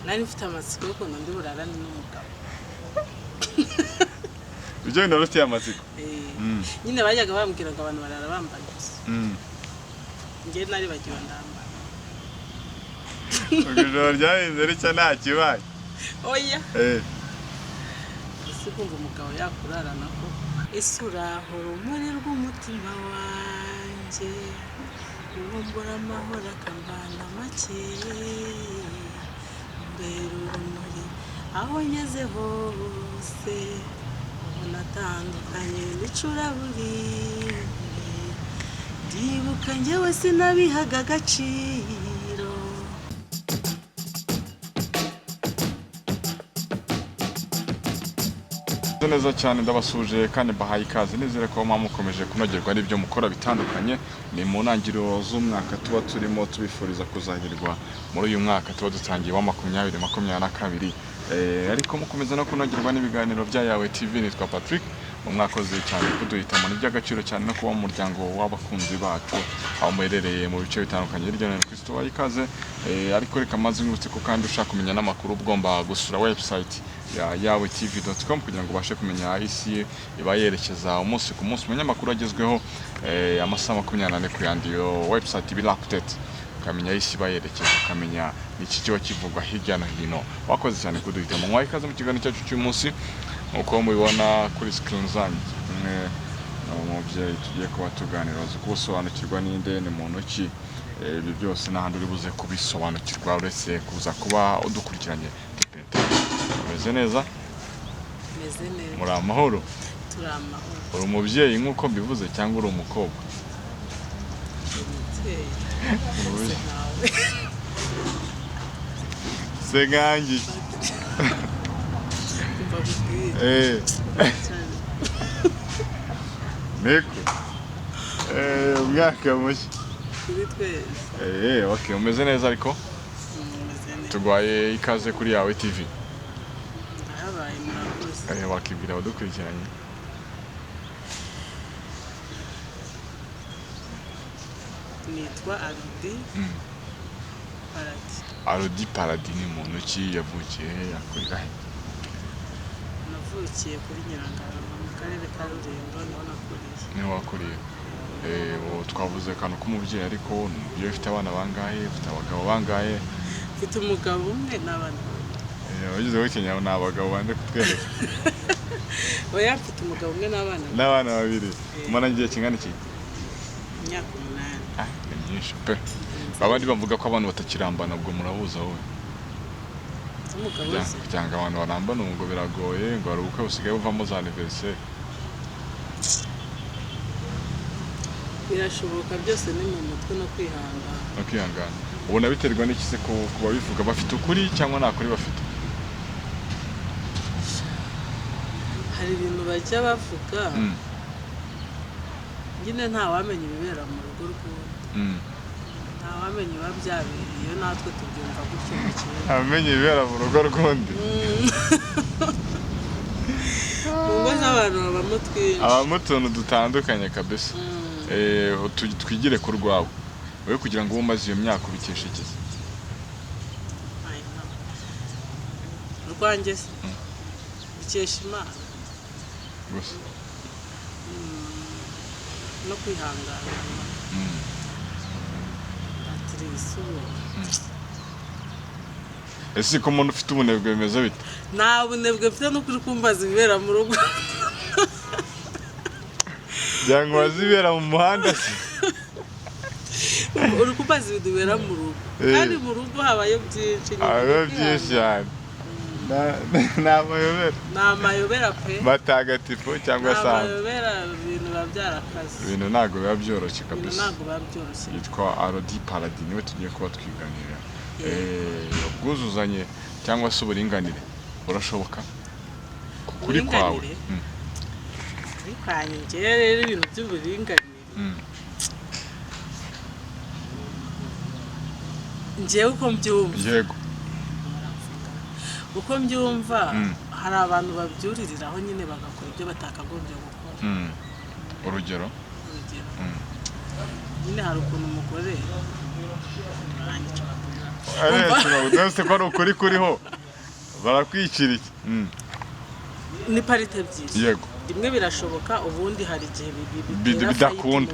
nari mfite amatsiko yo kuntu ndi burarane n'umugabo ibyo ndoroti amatsiko nyine bajyaga bambwira ngo abantu barara bambaye njye nari bagiye ndambara ijoro ryahinze rica nta kibaye oya ese kumva umugabo yakurarana ko ese uraho rumuri rw'umutima wanjye ubumbura amahoro akambana make mbere urumuri aho ngeze hose ubona atandukanye n'icuraburindi ndibuka njyewe sinabihaga agaciro neza cyane ndabasuje kandi bahaye ikaze nizere ko mukomeje kunogerwa n'ibyo mukora bitandukanye ni mu ntangiriro z'umwaka tuba turimo tubifuriza kuzahirwa muri uyu mwaka tuba dutangiye wa 2022 ariko mukomeza no kunogerwa n'ibiganiro bya Yawe TV. Nitwa Patrick mwakoze cyane kuduhitamo n'iby'agaciro cyane no kuba mu muryango w'abakunzi bacu aho muherereye mu bice bitandukanye hirya no hino ku isi tubaye ikaze. Ariko reka maze mwibutse ko kandi ushaka kumenya n'amakuru ugomba gusura website ya yawetv.com kugira ngo ubashe kumenya isi iba yerekeza umunsi ku munsi umunyamakuru agezweho amasaha 24 ku yandiyo website iba update ukamenya isi iba yerekeza ukamenya n'iki kiba kivugwa hirya no hino. Wakoze cyane kuduhitamo mwaye ikaze mu kiganiro cyacu cy'umunsi uko mubibona kuri screen zanyu umubyeyi tugiye kuba tuganira kubusobanukirwa n'inde ni muntu ki ibi byose n'ahandi uri buze kubisobanukirwa uretse kuza kuba udukurikiranye. Meze neza muri amahoro uri umubyeyi nk'uko mbivuze cyangwa uri umukobwa se nkanjye Meko umwaka mushya okay umeze neza ariko tugwaye ikaze kuri Yawe TV. Wakibwira abadukurikiranye nitwa Arodi Paradis ni muntu ki yavukiye yakurira he? Navukiye kuri Nyirangarama mu karere ka Rulindo niho nakuriye. Niho wakuriye twavuze kantu k'umubyeyi ariko umubyeyi ufite abana bangahe ufite abagabo bangahe? Mfite umugabo umwe n'abana wagize wikenya n'abagabo bande kutwereka oya mfite umugabo umwe n'abana babiri umwana ngiye kingana iki? Imyaka 8. Ni myinshi pe. Abandi bavuga ko abantu batakirambana ubwo murahuza wowe umugabo wese cyangwa abantu barambana ubwo biragoye ngo ari ubukwe busigaye buvamo za anniversaire birashoboka byose ni mu mutwe no kwihangana. Ubona biterwa n'iki se kuba bivuga bafite ukuri cyangwa nta kuri bafite? Hari ibintu bajya bavuga nyine nta wamenya ibibera mu rugo rw'undi nta wamenya biba byabereye natwe tubyumva gutyo mu kintu amenye ibibera mu rugo rw'undi mu ngo z'abantu babamo utuntu dutandukanye kabisa. Twigire ku rwawe wowe kugira ngo umaze iyo myaka ubikeshe iki? Rwanjye bikesha Imana gusa no kwihangana ese ko umuntu ufite ubunebwe bimeze bite? Nta bunebwe mfite no kuri kumbaza ibibera mu rugo byangwa wazibera mu muhanda se uri kumbaza ibintu bibera mu rugo kandi mu rugo habayo byinshi cyane n'amayobera pe matagatifu cyangwa se amayobera ibintu biba byarakaze ibintu ntabwo biba byoroshye kabisa. Yitwa Arodi Paradis niwe tugiye kuba twiganira. Ubwuzuzanye cyangwa se uburinganire burashoboka kuri kwawe? Kuri kwanjye njyewe rero ibintu by'uburinganire njyewe uko mbyumva yego uko mbyumva hari abantu babyuririraho nyine bagakora ibyo batakagombye gukora. Urugero nyine hari ukuntu umugore Ndetse ko ari ukuri kuriho barakwicira iki? Ni parite ebyiri. Yego. Rimwe birashoboka ubundi hari igihe bidakunda.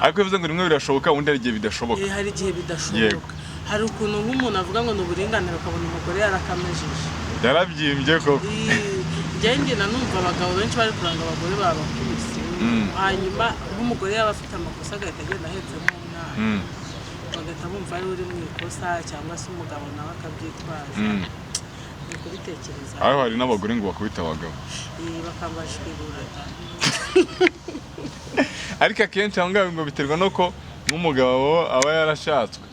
Ariko bivuze ngo rimwe birashoboka ubundi hari igihe bidashoboka. Hari igihe bidashoboka. Hari ukuntu nk'umuntu avuga ngo n'uburinganire ukabona umugore yarakamejeje. Yarabyimbye koko. Njye nanumva abagabo benshi bari kuranga abagore babakubise. Hanyuma nk'umugore yaba afite amakosa agahita agenda ahetsemo umwana. Bagahita bumva ari uri mu ikosa cyangwa se umugabo nawe akabyitwaza. Ni kubitekereza. Aho hari n'abagore ngo bakubita abagabo. Bakambashwirura. Ariko akenshi aho ngaho ngo biterwa nuko nk'umugabo aba yarashatswe.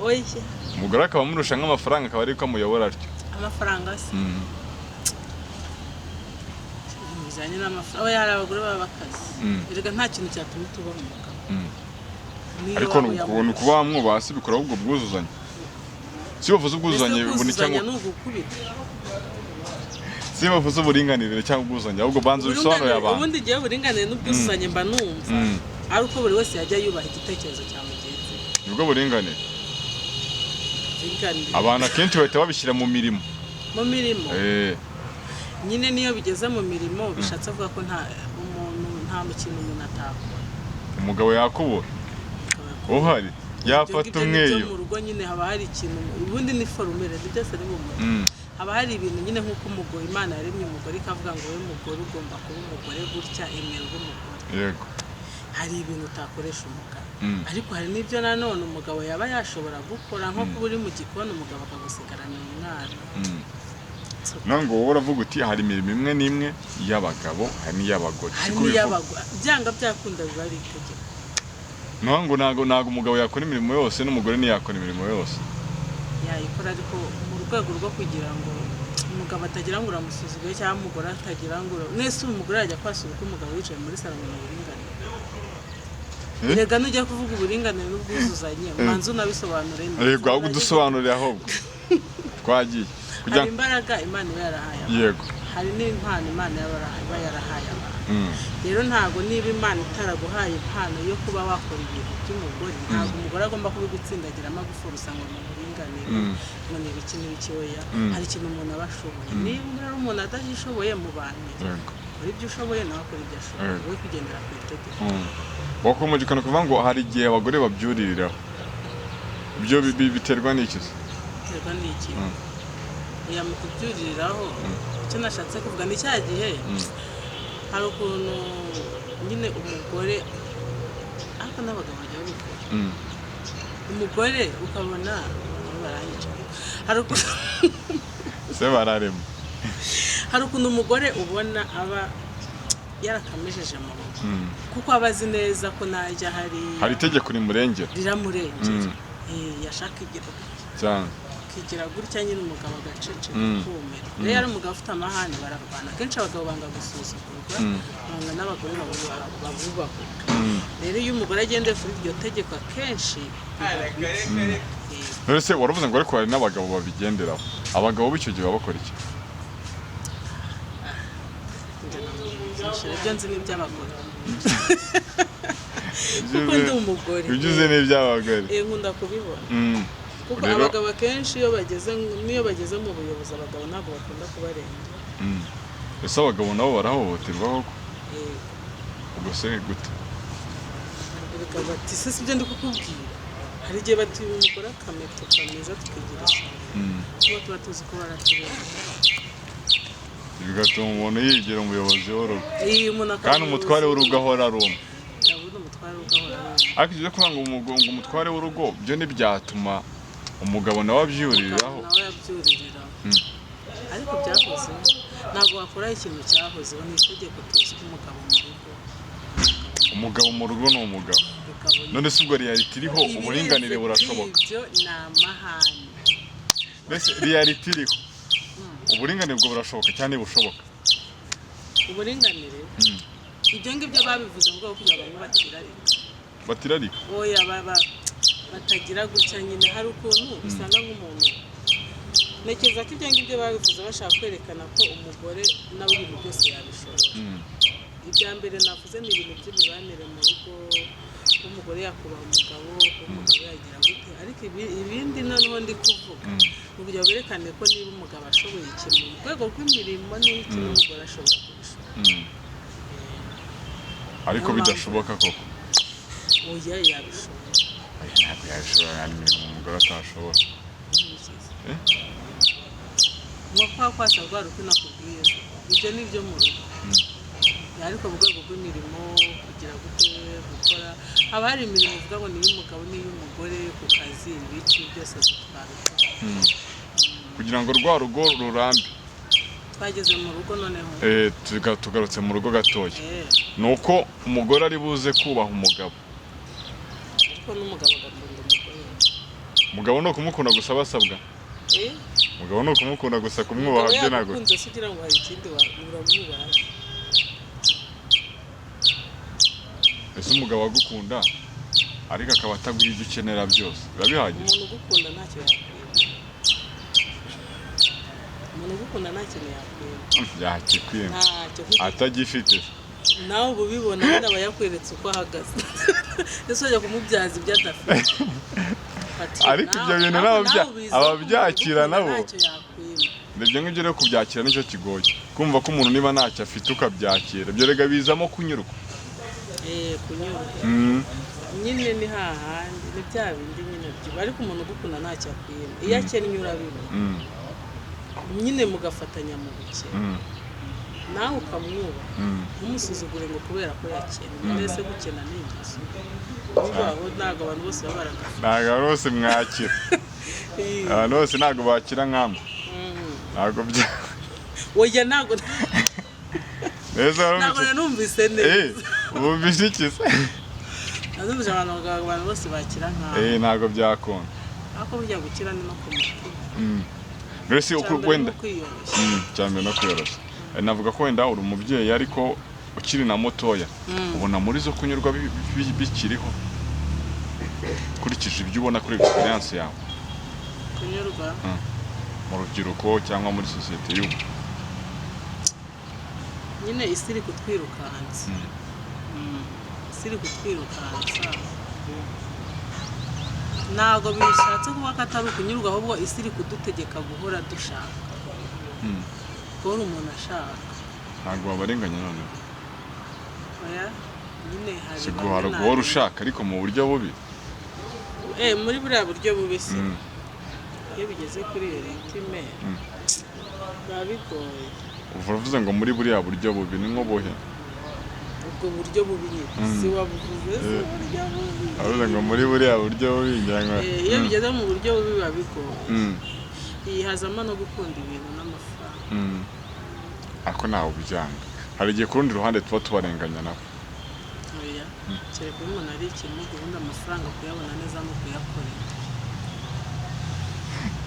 Oya. Umugore akaba amurusha nk'amafaranga akaba ari ko amuyobora atyo. Amafaranga se. Bizanye n'amafaranga. Oya hari abagore baba bakaze. Erega nta kintu cyatuma tuba mu mugabo. Ariko ni ukuba wamwubaha se bikora ahubwo bwuzuzanye. Si bavuze ubwuzuzanye bubone cyangwa si bavuze uburinganire cyangwa ubwuzuzanye ahubwo banza ubisobanurire abantu. Ubundi giye uburinganire n'ubwuzuzanye mba numva. Ari uko buri wese yajya yubaha igitekerezo cya mugenzi we. Nibwo buringanire. Abantu akenshi bahita babishyira mu mirimo. Mu mirimo? Nyine niyo bigeze mu mirimo bishatse avuga ko nta kintu umuntu atakora. Umugabo yakubura. Uhari yafata umweyo. Mu rugo nyine haba hari ikintu ubundi ni formule byose ari mu muntu. Haba hari ibintu nyine nk'uko umugore Imana yaremye umugore ikavuga ngo we mugore ugomba kuba umugore gutya emerwa umugore. Yego. Hari ibintu utakoresha umugabo. Ariko hari n'ibyo nanone umugabo yaba yashobora gukora nko kuba uri mu gikoni umugabo akagusigarana umwana. Nango wowe uravuga uti hari imirimo imwe n'imwe y'abagabo hari n'iy'abagore. Byanga byakunda biba ari itegeko. Nango nago umugabo yakora imirimo yose n'umugore ntiyakora imirimo yose. Yayikora ariko mu rwego rwo kugira ngo umugabo atagira ngo uramusuzuguye cyangwa umugore atagira ngo nese umugore yajya kwasura uko umugabo yicaye muri salon mu buringanire. Erega nujya kuvuga uburinganire n'ubwuzuzanye umanze unabisobanure neza. Yego ahubwo dusobanurire ahubwo. Twagiye. Hari imbaraga Imana iba yarahaye. Yego. Hari n'impano Imana iba yarahaye abantu. Rero ntago niba Imana itaraguhaye impano yo kuba wakora ibintu by'umugore ntago umugore agomba kubigutsindagiramo gufurusa ngo mu buringanire ngo ni ibiki n'ibiki oya. Hari ikintu umuntu aba ashoboye. Niba rero umuntu adashoboye mu bantu kora ibyo ushoboye nawe akora ibyo ashoboye we kugendera ku itegeko. Wakomejekana kuvuga ngo hari igihe abagore babyuririraho. Ibyo biterwa n'iki? Biterwa n'iki? Mu kubyuririraho icyo nashatse kuvuga ni cya gihe hari ukuntu nyine umugore ariko n'abagabo bajya babikora. Umugore ukabona baranyica. Hari ukuntu se bararema. Hari ukuntu umugore ubona aba yarakamejeje amaboko kuko abazi neza ko najya hari itegeko rimurengera. Riramurengera. Yashaka igira cyane. Kigira gutya nyine umugabo agacece kumera. Rero umugabo ufite amahane bararwana. Kenshi abagabo banga gusuzugurwa banga n'abagore babubaho. Rero iyo umugore agendeye kuri iryo tegeko akenshi Ese waravuze ngo ariko hari n'abagabo babigenderaho. Abagabo b'icyo gihe bakora iki? Ibyo nzi n'iby'abagore. Kuko ndi umugore. Ibyo uzi n'iby'abagore. Nkunda kubibona. Kuko abagabo akenshi iyo bageze mu buyobozi abagabo ntabwo bakunda kubarenga. Ese abagabo nabo barahohoterwa koko? Ubwo se gute? Bati se sibyo ndi kukubwira. Hari igihe bati umugore akameto kameza tukigira kuba tuba tuzi ko baratureba. Bigatuma umuntu yigira umuyobozi w'urugo. Kandi umutware w'urugo ahora ari umwe. Ariko ibyo kuvuga ngo umutware w'urugo byo ntibyatuma umugabo nawe abyuririraho. Ariko byahozeho ntabwo wakora ikintu cyahozeho ni itegeko tuzi ko umugabo mu rugo ni umugabo. None se ubwo reality iriho uburinganire burashoboka? Ibyo ni amahane. Mbese reality iriho uburinganire bwo burashoboka cyane bushoboka? Uburinganire ibyo ngibyo babivuze ngo kugira ngo batirarika. Oya batagira gutya nyine hari ukuntu usanga nk'umuntu nekeza ko ibyo ngibyo babivuze bashaka kwerekana ko umugore nawe ibintu byose yabishobora. Ibya mbere navuze ni ibintu by'imibanire mu rugo umugore yakubaha umugabo umugabo yagira gute ariko ibindi noneho ndi kuvuga kugira berekane ko niba umugabo ashoboye ikintu mu rwego rw'imirimo n'iki n'umugore ashobora kubishobora ariko bidashoboka koko oya yabishobora ntabwo yabishobora yani imirimo umugore atashobora nko kwasa rwa ruti nakubwiye ibyo ni byo mu rugo ariko mu rwego rw'imirimo kugira gute gukora haba hari imirimo uvuga ngo ni iy'umugabo n'iy'umugore ku kazi ibiki byose dutwara kugira ngo rwa rugo rurambe twageze mu rugo noneho tugarutse mu rugo gatoya ni uko umugore ari buze kubaha umugabo ariko n'umugabo agakunda umugore umugabo ni ukumukunda gusa basabwa umugabo ni ukumukunda gusa kumwubaha bye ntabwo yakunze se ugira ngo hari ikindi uramwubaha ese umugabo agukunda ariko akaba ataguha ibyo ukenera byose biba bihagije umuntu ugukunda ntacyo yakwima umuntu ugukunda nta kintu yakwima yakikwima atagifite nawe uba ubibona nyine aba yakweretse uko ahagaze ese wajya kumubyaza ibyo adafite ariko ibyo bintu ababyakira nabo ibyo ngibyo rero kubyakira nicyo kigoye kumva ko umuntu niba ntacyo afite ukabyakira ibyo rega bizamo kunyurwa kunyurwa nyine ni hahandi ni bya bindi nyine byiba ariko umuntu ugukunda ntacyo akwima iyo akennye urabibona nyine mugafatanya mu bukene nawe ukamwubaha ntumusuzugure ngo kubera ko yakennye mbese gukena ni ingeso ubaho ntabwo abantu bose baba baragafite ntabwo abantu bose mwakira abantu bose ntabwo bakira nk'amwe ntabwo bya oya ntabwo numvise neza wumvise iki se nazumvise abantu bose bakira nk'amwe ntabwo byakunda ariko burya gukira ni no ku mutima mbese wenda cyane no kwiyoroshya navuga ko wenda uri umubyeyi ariko ukiri na mutoya ubona muri zo kunyurwa bikiriho kurikije ibyo ubona kuri experience yawe kunyurwa mu rubyiruko cyangwa muri sosiyete y'ubu nyine isi iri kutwirukansa ntabwo bishatse kuba ko atari ukunyurwa ahubwo isi iri kudutegeka guhora dushaka guhora umuntu ashaka ntabwo wabarenganya noneho oya nyine hari guhora ushaka ariko mu buryo bubi muri buriya buryo bubi se iyo bigeze kuri iyo ritime biba bigoye uvuze ngo muri buriya buryo bubi ni nko buhe ubwo buryo bubi nyine si wabuvuze uburyo bubi avuze ngo muri buriya buryo bubi iyo bigeze mu buryo bubi biba bigoye hazamo no gukunda ibintu n'amafaranga ariko ntawe ubyanga hari igihe ku rundi ruhande tuba tubarenganya nabo oya kereka iyo umuntu ari ikintu ubundi amafaranga kuyabona neza no kuyakorera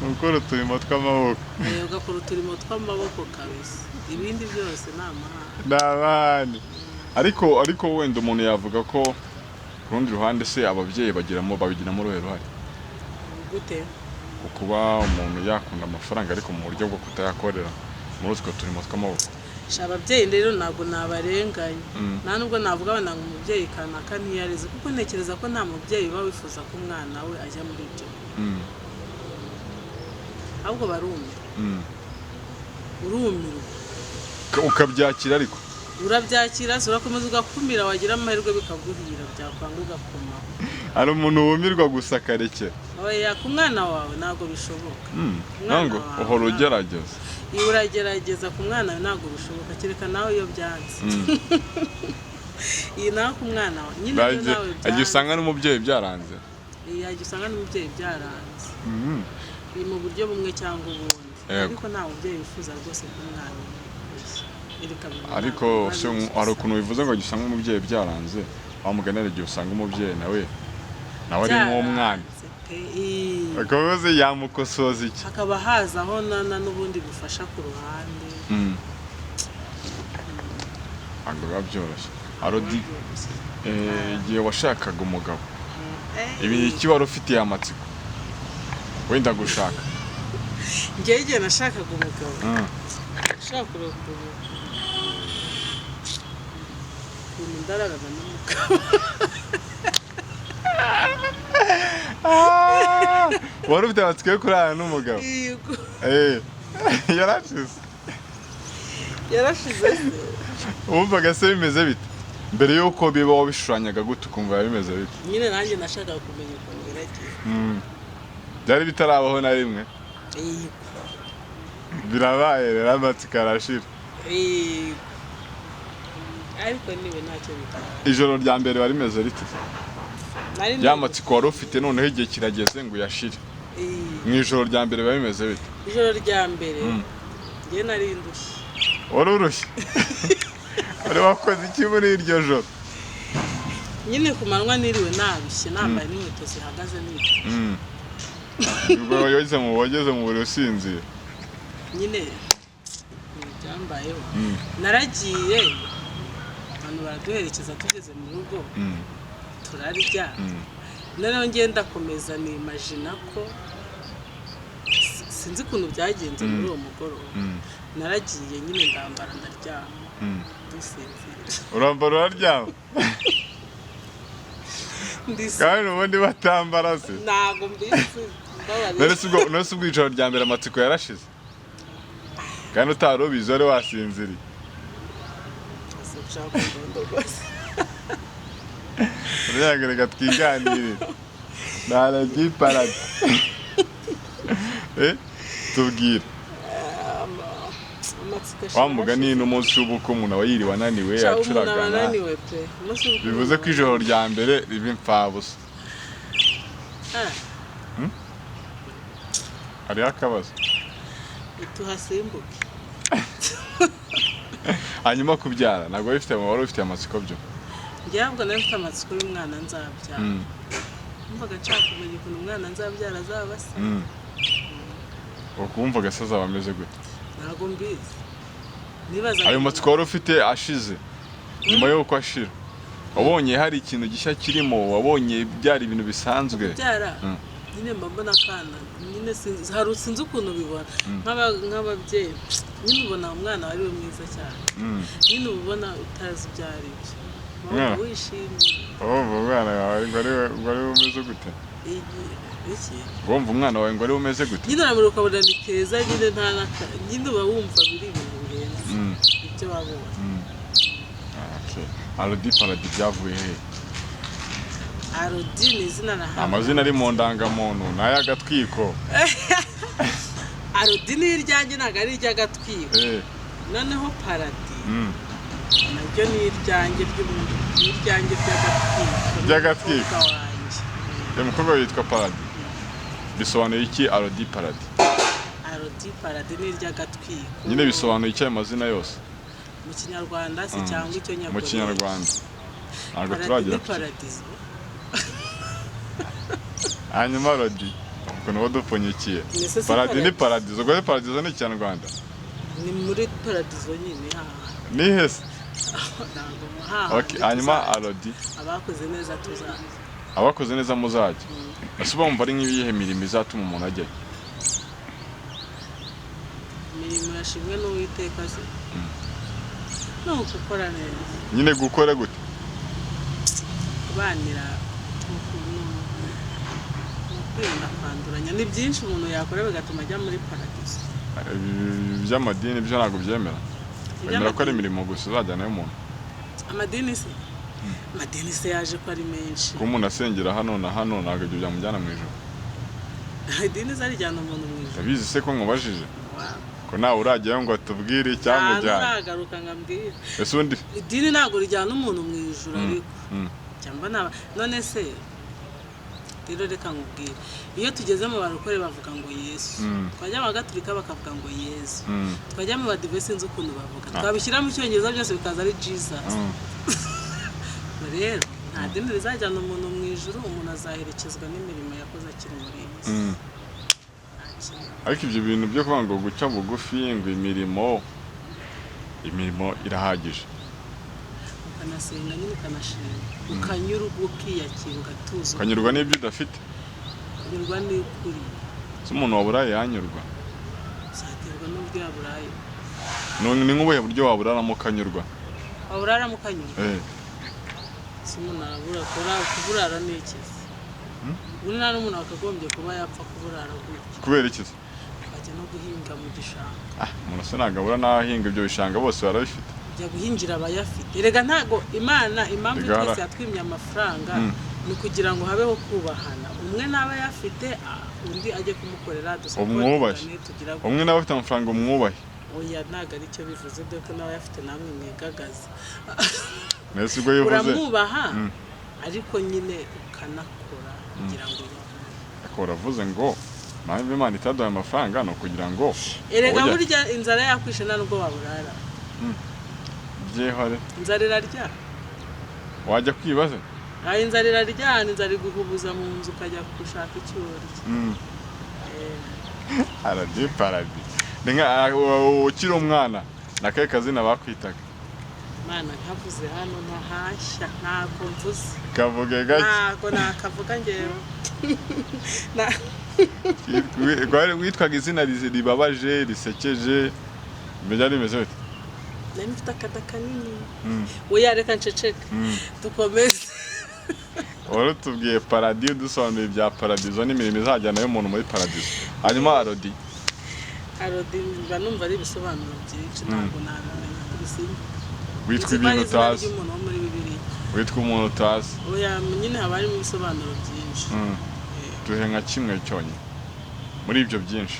gukora uturimo tw'amaboko ugakora uturimo tw'amaboko kabisa ibindi byose ni amahane ariko wenda umuntu yavuga ko ku rundi ruhande se ababyeyi babigiramo uruhe ruhare gute kuba umuntu yakunda amafaranga ariko mu buryo bwo kutayakorera muri utwo turimo tw'amaboko ababyeyi rero ntabwo nabarenganya nta nubwo navuga ngo umubyeyi kanaka ntiyareze kuko ntekereza ko nta mubyeyi uba wifuza ko umwana we ajya muri ibyo ahubwo urumirwa ukabyakira ariko urabyakira urakomeza ugakumira wagira amahirwe bikaguhira byakwanga ugakomaho hari umuntu wumirwa gusa akarekera oya ku mwana wawe ntabwo bishoboka ntabwo uhora ugerageza iyo uragerageza ku mwana wawe ntabwo bishoboka kereka nawe iyo byanze iyi nawe ku mwana wawe nyine nawe byanze agiye usanga n'umubyeyi byaranze agiye usanga n'umubyeyi byaranze biri mu buryo bumwe cyangwa ubundi ariko nta mubyeyi wifuza rwose ko umwana ariko hari ukuntu bivuze ngo usanga umubyeyi byaranze wamuganira igihe usanga umubyeyi nawe ari nk'umwana akabaze yamukosoza iki hakaba hazaho n'ubundi bufasha ku ruhande ntabwo biba byoroshye arodi igihe washakaga umugabo iki wari ufitiye amatsiko wenda gushaka njyewe igihe nashakaga umugabo ushaka kurokora ukuntu ndararana n'umugabo wari ufite amatsiko yo kurarana n'umugabo? Yego. yarashize se wumvaga se bimeze bite mbere y'uko biba wabishushanyaga gute ukumva bimeze bite? nyine nanjye nashakaga kumenya ukuntu biragiye. byari bitarabaho na rimwe? Yego. birabaye rero amatsiko arashira. Yego. ariko niwe ntacyo bitwaye. ijoro rya mbere wari rimeze rite? ya matsiko wari ufite noneho igihe kirageze ngo uyashire. mu ijoro rya mbere biba bimeze bite? ijoro rya mbere njye nari ndushye. wari urushye? wari wakoze iki muri iryo joro? nyine ku manywa niriwe narushye nambaye n'inkweto zihagaze n'inkweto. ubwo wageze mu buriri usinziye? nyine byambayeho. naragiye abantu baraduherekeza tugeze mu rugo turarya. noneho ngenda komeza nimajina ko sinzi ukuntu byagenze muri uwo mugoroba. naragiye nyine ndambara ndaryama ndisinzira. urambara uraryama? kandi ubundi batambara se? ntago mbizi. none se ubwo ijoro rya mbere amatsiko yarashize kandi utari ubizi wari wasinziriye? uryagereka twiganirire na Rodi Paradi. tubwire wa mugani n'umunsi w'ubukwe umuntu aba yiriwe ananiwe acuragana. bivuze ko ijoro rya mbere riba imfabusa. hariho akabazo tuhasimbuke. hanyuma kubyara ntabwo wari ufite amatsiko byo? njyabwo nari mfite amatsiko y'umwana nzabyara. numvaga nshaka kumenya ukuntu umwana nzabyara azaba se. wumvaga se azaba ameze gute? ntabwo mbizi. ayo matsiko wari ufite ashize nyuma y'uko ashira wabonye hari ikintu gishya kirimo? wabonye byari ibintu bisanzwe? kubyara nyine mbona akana nyine sinzi ukuntu bibona nk'ababyeyi. nyine ubona umwana wari we mwiza cyane. nyine ubona utazi ibyo ari byo. waba wishimye. umwana wawe ngo ari we umeze gute? wumva umwana wawe ngo ari we umeze gute? nyine uramura ukabona ni keza nyine nyine uba wumva biri ibintu birenze ibyo wabonye. Rodi Paradi byavuye he? Rodi ni izina nahawe. amazina ari mu ndangamuntu ni ay'agatwiko? Rodi ni iryanjye ntabwo ari iry'agatwiko. noneho Paradi naryo ni iryanjye ry'agatwiko. umukobwa witwa Paradi bisobanuye iki? Rodi Paradi. Rodi Paradi ni iry'agatwiko. nyine bisobanuye iki ayo mazina yose? mu kinyarwanda se cyangwa icyo nyabwo? mu kinyarwanda ntabwo turagira paradizo. hanyuma Rodi ukuntu wadupfunyikiye Paradi ni paradizo. ubwo paradizo ni ikinyarwanda? ni muri paradizo nyine. ni hese? hanyuma Rodi abakoze neza tuzajya. abakoze neza muzajya. ese bumva ari nk'ibihe mirimo izatuma umuntu ajyayo? imirimo yashimwe n'Uwiteka se. no gukora neza. nyine gukora gute? kubanira kwirinda kwanduranya. ni byinshi umuntu yakora bigatuma ajya muri paradizo. iby'amadini byo ntabwo byemera? bemera ko ari imirimo gusa uzajyanayo umuntu. amadini se? amadini se yaje ko ari menshi. kuba umuntu asengera hano na hano ntabwo ibyo byamujyana mu ijoro? idini zarijyana umuntu mu ijoro? ndabizi se ko nkubajije ko nawe urajyayo ngo atubwire icyamujyana. uragaruka ngambwira. ese undi idini ntabwo rijyana umuntu mu ijoro ariko cyangwa none se rero reka nkubwire. iyo tugeze mu barokore bavuga ngo Yesu. twajya mu Gatolika bakavuga ngo Yesu. twajya mu Badive sinzi ukuntu bavuga. twabishyira mu Cyongereza byose bikaza ari Jesus. rero nta dini rizajyana umuntu mu ijuru. umuntu azaherekezwa n'imirimo yakoze akiri muri iyi si. ariko ibyo bintu byo kuvuga ngo guca bugufi ngo imirimo irahagije. ukanasenga nyine ukanashima ukanyurwa ukiyakira ugatuza. ukanyurwa n'ibyo udafite? ukanyurwa n'ukuri. se umuntu waburaye yanyurwa? uzaterwa n'uburyo yaburaye. ni nk'ubuhe buryo waburaramo ukanyurwa? waburaramo ukanyurwa? si umuntu arabura kuburara ni iki? ubu nta n'umuntu wakagombye kuba yapfa kuburara gutya kubera iki akajya no guhinga mu gishanga umuntu se nagabura n'ahinga ibyo bishanga bose barabifite ajya guhingira abayafite rega ntago imana impamvu twese yatwimye amafaranga ni kugira ngo habeho kubahana umwe n'aba yafite undi ajye kumukorera umwe n'aba afite amafaranga umwubahe oya ntago ari cyo bivuze dore ko n'aba yafite namwe mwegagaza mbese ubwo yivuze uramwubaha ariko nyine ukanakora kugira ngo akora avuze ngo mpamvu Imana itaduha amafaranga no kugira ngo erega burya inzara yakwishe nta nubwo waburara byehore inzara irarya wajya kwibaza inzara irarya inzara iguhubuza mu nzu ukajya gushaka icyo urya paradi ukiri umwana nakaye kazina bakwitaga Mana nkavuze hano ntahashya ntabwo mvuze kavuge gake ntabwo nakavuga ngewe witwaga izina ribabaje risekeje mbega rimeze bite nari mfite akada kanini oya reka nceceke dukomeze tubwiye paradiyo dusobanuye ibya paradizo n'imirimo izajyana y'umuntu muri paradizo hanyuma arodi mba numva ari ibisobanuro byinshi ntabwo nabimenya kubisinya witwa ibintu utazi witwa umuntu utazi oya nyine haba harimo ibisobanuro byinshi duhe nka kimwe cyonyine muri ibyo byinshi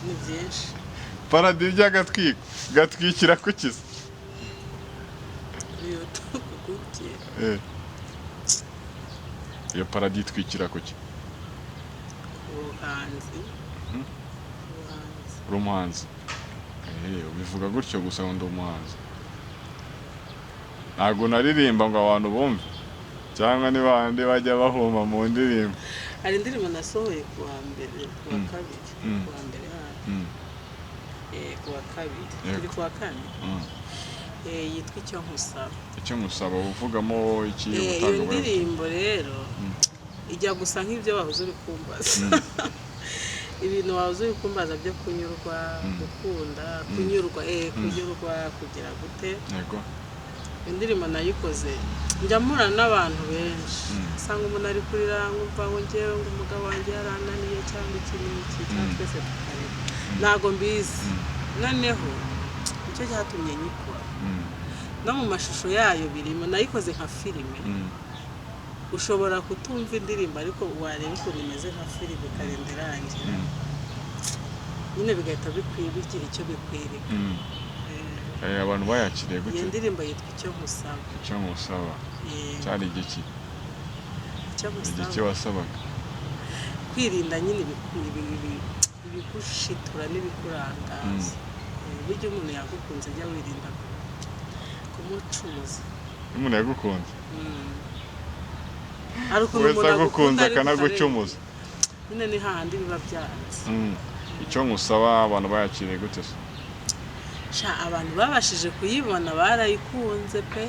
ni byinshi paradiyo by'agatwiko gatwikira ku kiza iyo paradiyo itwikira ku ki ubuhanzi uri umuhanzi ubivuga gutyo gusa ngo ndi umuhanzi ntabwo naririmba ngo abantu bumve cyangwa ni bandi bajya bahuma mu ndirimbo hari indirimbo nasohoye kuwa mbere kuwa kabiri kuwa mbere kuwa kabiri turi kuwa kane yitwa icyo nkusaba uvugamo iki iyo ndirimbo rero ijya gusa nk'ibyo wahoze uri kumbaza ibintu wahoze uri kumbaza byo kunyurwa gukunda kunyurwa kugira gute yego indirimbo nayikoze njya mpura n'abantu benshi usanga umuntu ari kurira nkumva ngo ngewe ngo umugabo wanjye yarananiye cyangwa iki n'iki cyangwa twese tukareba ntabwo mbizi noneho nicyo cyatumye nyikora no mu mashusho yayo birimo nayikoze nka filime ushobora kutumva indirimbo ariko wareba ukuntu imeze nka filime ikarinda irangira nyine bigahita bigira icyo bikwereka abantu bayakiriye gute iyo ndirimbo yitwa icyo nkusaba cyari igiki wasabaga kwirinda nyine ibigushitura n'ibikurangaza burya umuntu yagukunze jya wirinda kumucuza umuntu yagukunze hari ukuntu umuntu agukunze akanagucumuza nyine ni hahandi biba byanze icyo nkusaba abantu bayakiriye gute se abantu babashije kuyibona barayikunze pe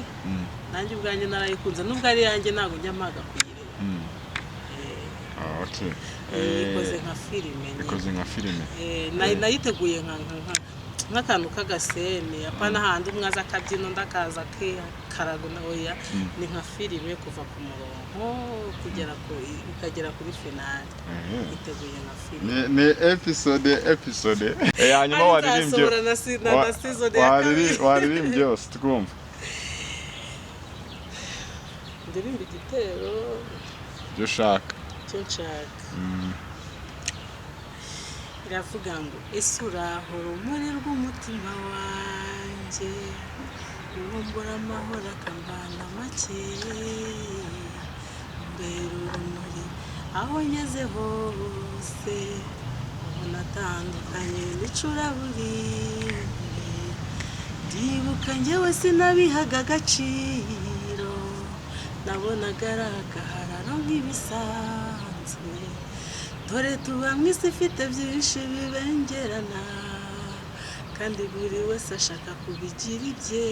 nanjye ubwanjye narayikunze nubwo ari yanjye ntabwo njya mpaga kuyireba ikoze nka filime nayiteguye nk'akantu k'agasene apana handi umwe aza akabyina undi akaza karago oya ni nka filime kuva ku murongo ukagera kuri finale iteguye nka filime ni episode hanyuma waririmbye yose twumva ndirimba igitero ibyo ushaka iravuga ngo ese uraho rumuri rw'umutima wanjye ubumbura amahoro akambana make mbere urumuri aho ngeze hose ubona atandukanye n'icuraburindi ndibuka njyewe sinabihaga agaciro nabonaga ari agahararo nk'ibisanzwe dore tuba mu isi ifite byinshi bibengerana kandi buri wese ashaka kubigira ibye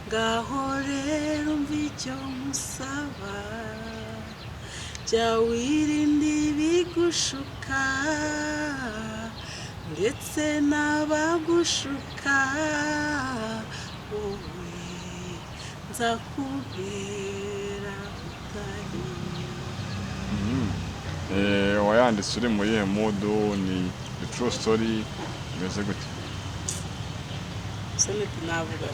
ngaho rero umva icyo nkusaba jya wirinda ibigushuka ndetse n'abagushuka wowe nzakubera utahiye. wayanditse uri mu yihe mudu? Ni true story imeze gute? Soneti navuga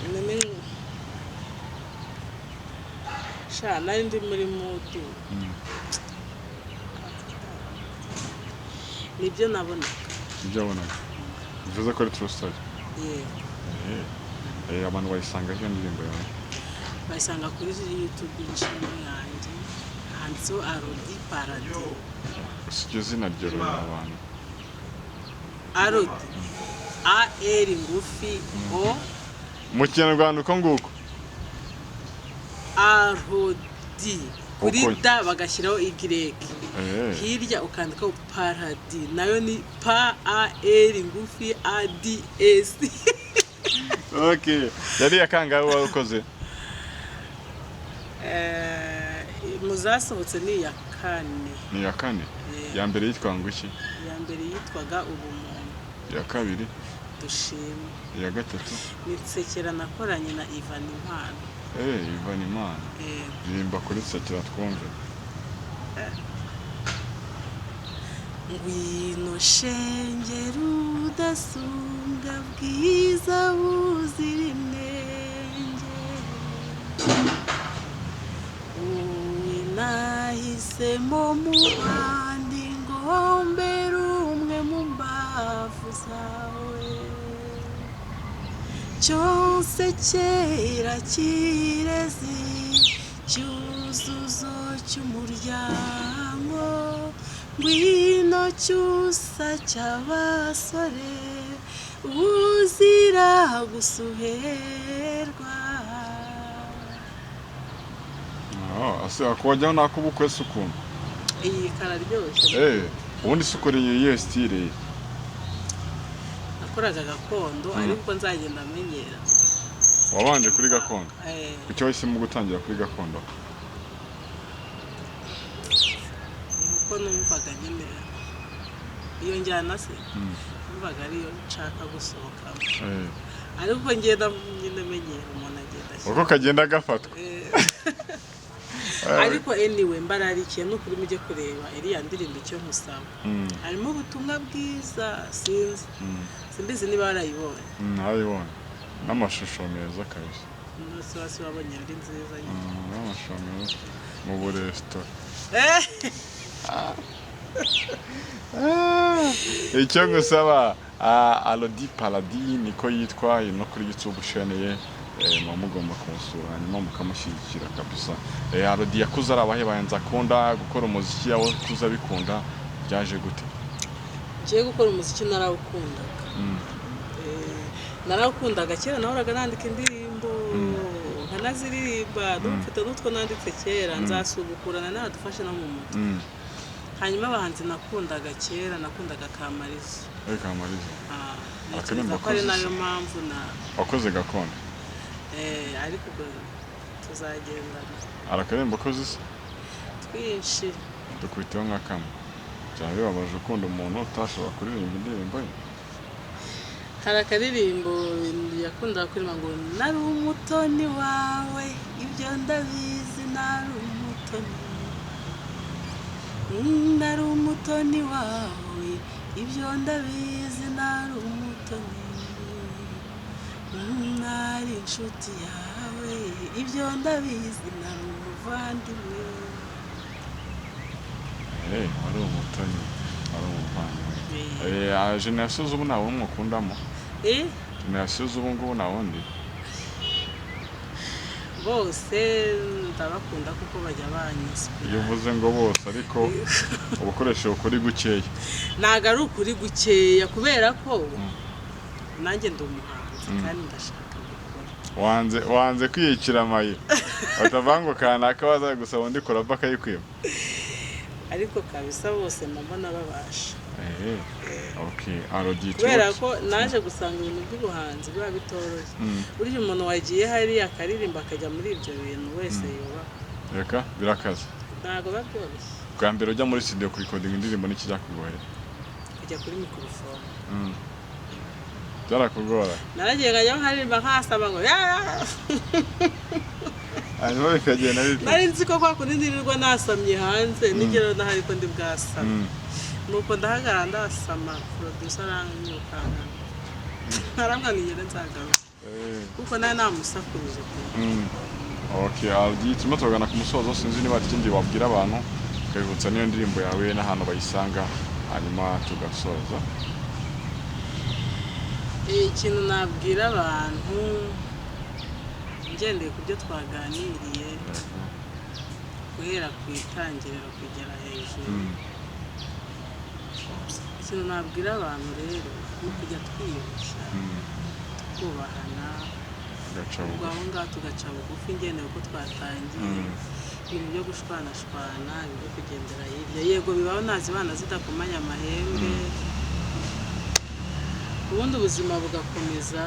sha nari ndi muri mudu nibyo nabonaga. Ibyo wabonaga bivuze ko ari true story? Abantu bayisanga iyo ndirimbo yawe? Bayisanga kuri YouTube channel yanjye handitseho Arodi Paradis. Iryo zina ryorohera abantu. Arodi A-R ngufi O mu Kinyarwanda uko nguko Arodi kuri da bagashyiraho Y hirya ukandikaho Paradis nayo ni P-A-R ngufi A-D-S. Okay, yari yakangaye wakoze? Muzasohotse ni ya kane. Ni ya kane? Ya mbere yitwa ngo iki? Ya mbere yitwaga Ubumuntu. Ya kabiri? Dushime. Ya gatatu? Nitsekera nakoranye na Ivan Impano. Ivan Impano. Nimba kuri Sekera twumve. Ngwino shenge rudasumbwa bwiza buzira inenge, uwe nahisemo mu bandi ngo mbere umwe mu mbavu zawe, cyose cyera kirezi cyuzuzo cy'umuryango, ngwino cyusa cy'abasore uzira gusuherwa. Ase akojyaho nakubukwe sukuntu. Iyi kararyoshye. Ubundi sukuri iyo style. Nakoraga gakondo ariko nzagenda amenyera. Wabanje kuri gakondo? Kuki wahisemo gutangira kuri gakondo? Nuko numvaga nyine iyo njyana se numvaga ariyo nshaka gusohokamo, ariko ngenda nyine menyera umuntu agenda uko kagenda gafatwa. Ariko anyway mbararikiye no kuri mujye kureba iriya ndirimbo icyo nkusaba, harimo ubutumwa bwiza sinzi simbizi niba barayibonye. Narayibonye n'amashusho meza kabisa. Nose wabonye ndi nziza nyine. N'amashusho meza mu burestora. Icyo ngusaba Arodi Paradis niko yitwa, no kuri YouTube channel ye, mugomba kumusura hanyuma mukamushyigikira kabisa. Arodi yakuze arabahe bayanza akunda gukora umuziki, yawe kuza bikunda byaje gute? Ngiye gukora umuziki narawukundaga. Narawukundaga kera, nahoraga nandika indirimbo nkanaziririmba, dufite n'utwo nanditse kera nzasubukurana nadufashe no mu mutwe. Hanyuma abahanzi nakundaga kera, nakundaga Kamariza. Kamariza. Akarimbo ko ari nayo mpamvu wakoze gakondo. Ariko tuzagendana. Arakarimbo koze se? Twinshi. Dukwiteho nka kamwe. Cyane bibabaje ukunda umuntu utashobora kuririmba indirimbo ye. Hari akaririmbo yakundaga kuririmba ngo nari umutoni wawe ibyo ndabizi, nari umutoni, nari umutoni wawe ibyo ndabizi, nari umutoni, nari inshuti yawe ibyo ndabizi, nari umuvandimwe. Wari umutoni, wari umuvandimwe. Generasiyo z'ubu nta wundi mukundamo? Generasiyo z'ubu ngubu nta wundi? Bose ndabakunda kuko bajya banyisipira. Iyo uvuze ngo bose ariko ubukoresha ukuri gukeya. Ntago ari ukuri gukeya kubera ko nanjye ndi umuhanzi kandi ndashaka gukora. Wanze kwiyicira amaye. Batavango kanaka baza gusaba undi koraba akayikwiba. Ariko kabisa bose mbona babasha. Okay, Arodi. Kubera ko naje gusanga ibintu by'ubuhanzi biba bitoroshye. Burya umuntu wagiye hari akaririmba akajya muri ibyo bintu wese yoba. Reka birakaze. Ntago babyoroshye. Bwa mbere ujya muri studio kuri recording indirimbo n'ikijya kugoye. Kujya kuri microphone. byarakugora naragiye nkajya nkaririmba nkasaba ngo ya hanyuma bikagenda bite nari nzi ko kwa kundi ndirirwa nasamye hanze nigero nahari ko ndi bwasama nuko ndahagarara ndasama producer aranyukanga nkaramwanigera nzagaruka kuko nawe namusakurije okay aldi turimo tugana ku musozo sinzi niba ikindi wabwira abantu ukabibutsa niyo ndirimbo yawe n'ahantu bayisanga hanyuma tugasoza ikintu nabwira abantu ngendeye ku byo twaganiriye guhera ku itangiriro kugera hejuru ikintu nabwira abantu rero ni kujya twiyoroshya twubahana aho ngaho tugaca bugufi ngendeye uko twatangiye ibintu byo gushwanashwana ibyo kugendera hirya yego bibaho nazibana zidakomanya amahembe ubundi ubuzima bugakomeza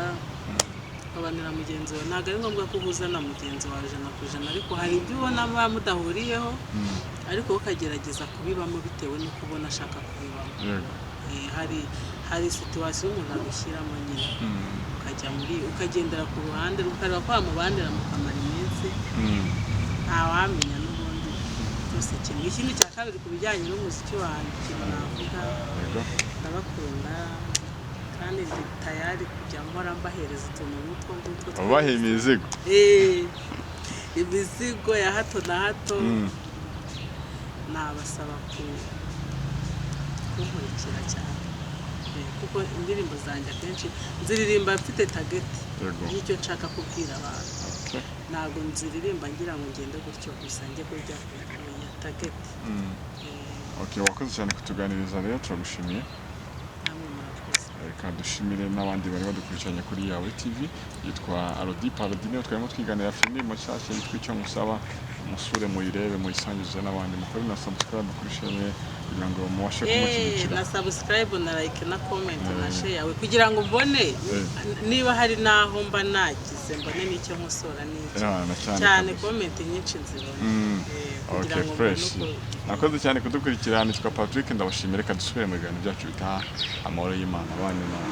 ukabanira mugenzi wawe ntabwo ari ngombwa ko uhuza na mugenzi wawe ijana ku ijana ariko hari ibyo ubona muba mudahuriyeho ariko ukagerageza kubibamo bitewe n'uko ubona ashaka kubibamo hari situwasiyo umuntu agushyiramo nyine ukajya ukagendera ku ruhande ukareba ko wamubandira mukamara iminsi ntawamenya n'ubundi byose kimwe ikindi cya kabiri ku bijyanye n'umuziki wanjye ikintu navuga ndabakunda kandi ndi tayari kujya mpora mbahereza utuntu n'utwo ngutwo ubaha imizigo imizigo ya hato na hato nabasaba kunkurikira cyane kuko indirimbo zanjye akenshi nziririmba mfite tageti y'icyo nshaka kubwira abantu ntabwo nziririmba ngira ngo ngende gutyo gusa njye kujya kumenya tageti wakoze cyane kutuganiriza rero turagushimiye reka dushimire n'abandi bari badukurikiranye kuri Yawe TV yitwa Alodi Parodi niyo twarimo twiganira filime mashyashya yitwa Icyo Musaba musure muyirebe muyisangize n'abandi mukore na subscribe kuri chaîne kugira ngo mubashe kumushyigikira na subscribe na like na comment na share kugira ngo mbone niba hari naho mba nagize mbone n'icyo nkosora n'icyo cyane comment nyinshi nzibona okay fresh nakoze cyane kudukurikira nitwa Patrick ndabashimira reka dusubire mu biganiro byacu bitaha amahoro y'Imana abanye nawe